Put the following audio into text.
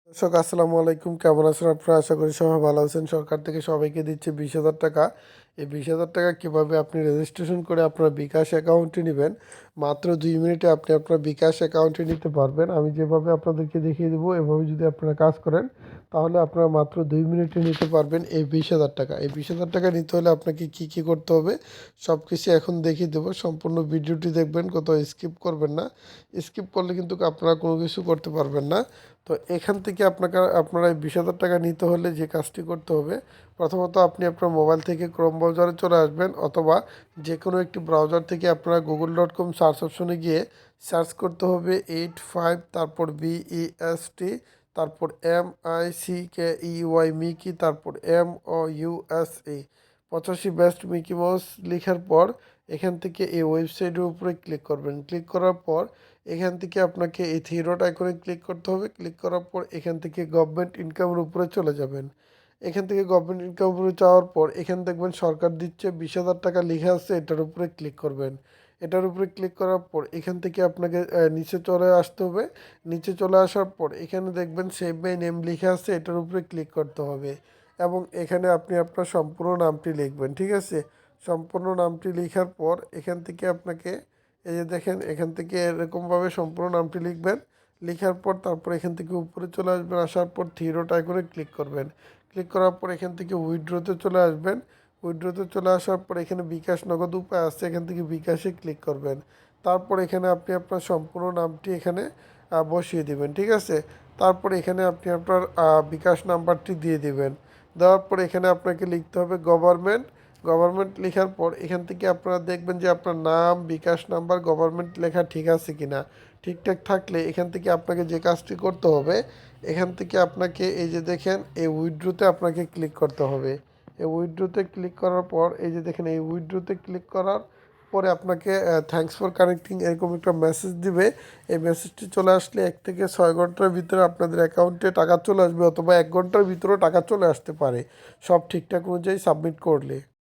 দর্শক আসসালামু আলাইকুম, কেমন আছেন আপনারা? আশা করি সবাই ভালো আছেন। সরকার থেকে সবাইকে দিচ্ছে 20,000 টাকা। এই 20,000 টাকা কীভাবে আপনি রেজিস্ট্রেশন করে আপনার বিকাশ অ্যাকাউন্টে নেবেন, মাত্র 2 মিনিটে আপনি আপনার বিকাশ অ্যাকাউন্টে নিতে পারবেন। আমি যেভাবে আপনাদেরকে দেখিয়ে দেবো, এভাবে যদি আপনারা কাজ করেন তাহলে আপনারা মাত্র 2 মিনিটে নিতে পারবেন এই 20,000 টাকা। এই 20,000 টাকা নিতে হলে আপনাকে কি কি করতে হবে সব কিছু এখন দেখিয়ে দেবো। সম্পূর্ণ ভিডিওটি দেখবেন, কোথাও স্কিপ করবেন না। স্কিপ করলে কিন্তু আপনারা কোনো কিছু করতে পারবেন না। তো এখান থেকে আপনারা এই 20,000 টাকা নিতে হলে যে কাজটি করতে হবে, প্রথমত আপনি আপনার মোবাইল থেকে ক্রোম ব্রাউজারে চলে আসবেন, অথবা যে কোনো একটি ব্রাউজার থেকে আপনারা google.com সার্চ অপশনে গিয়ে সার্চ করতে হবে 85, তারপর BEST, তারপর MICKEY মিকি, তারপর MOUSE 85 বেস্ট মিকি মাউস লেখার পর এখান থেকে এই ওয়েবসাইটের উপরে ক্লিক করবেন। ক্লিক করার পর এখান থেকে আপনাকে এই থ্রি ডট আইকনে ক্লিক করতে হবে। ক্লিক করার পর এখান থেকে গভর্নমেন্ট ইনকামের উপরে চলে যাবেন। এখান থেকে গভর্নমেন্ট ইনকাম উপরে যাওয়ার পর এখানে দেখবেন সরকার দিচ্ছে 20,000 টাকা লেখা আছে, এটার উপরে ক্লিক করবেন। এটার উপরে ক্লিক করার পর এখান থেকে আপনাকে নিচে চলে আসতে হবে। নিচে চলে আসার পর এখানে দেখবেন সেভ বাই নেম লেখা আছে, এটার উপরে ক্লিক করতে হবে এবং এখানে আপনি আপনার সম্পূর্ণ নামটি লিখবেন। ঠিক আছে, সম্পূর্ণ নামটি লেখার পর এখান থেকে আপনাকে এই যে দেখেন, এখান থেকে এরকমভাবে সম্পূর্ণ নামটি লিখবেন। লেখার পর তারপর এখান থেকে উপরে চলে আসবেন, আসার পর থ্রি ডট আইকনে ক্লিক করবেন। ক্লিক করার পর এখান থেকে উইথড্রোতে চলে আসবেন। উইথড্রোতে চলে আসার পর এখানে বিকাশ নগদ উপায় আছে, এখান থেকে বিকাশে ক্লিক করবেন। তারপর এখানে আপনি আপনার সম্পূর্ণ নামটি এখানে বসিয়ে দিবেন। ঠিক আছে, তারপর এখানে আপনি আপনার বিকাশ নাম্বারটি দিয়ে দিবেন। দেওয়ার পর এখানে আপনাকে লিখতে হবে গভর্নমেন্ট। গভর্নমেন্ট লেখার পর এখান থেকে আপনারা দেখবেন যে আপনার নাম, বিকাশ নাম্বার, গভর্নমেন্ট লেখা ঠিক আছে কি না। ঠিকঠাক থাকলে এখান থেকে আপনাকে যে কাজটি করতে হবে, এখান থেকে আপনাকে এই যে দেখেন এই উইথড্রোতে আপনাকে ক্লিক করতে হবে। এই উইথড্রোতে ক্লিক করার পর এই যে দেখেন এই উইথড্রোতে ক্লিক করার পরে আপনাকে থ্যাঙ্কস ফর কানেক্টিং এরকম একটা মেসেজ দিবে। এই মেসেজটি চলে আসলে 1 থেকে 6 ঘন্টার ভিতরে আপনাদের অ্যাকাউন্টে টাকা চলে আসবে, অথবা 1 ঘন্টার ভিতরেও টাকা চলে আসতে পারে, সব ঠিকঠাক অনুযায়ী সাবমিট করলে।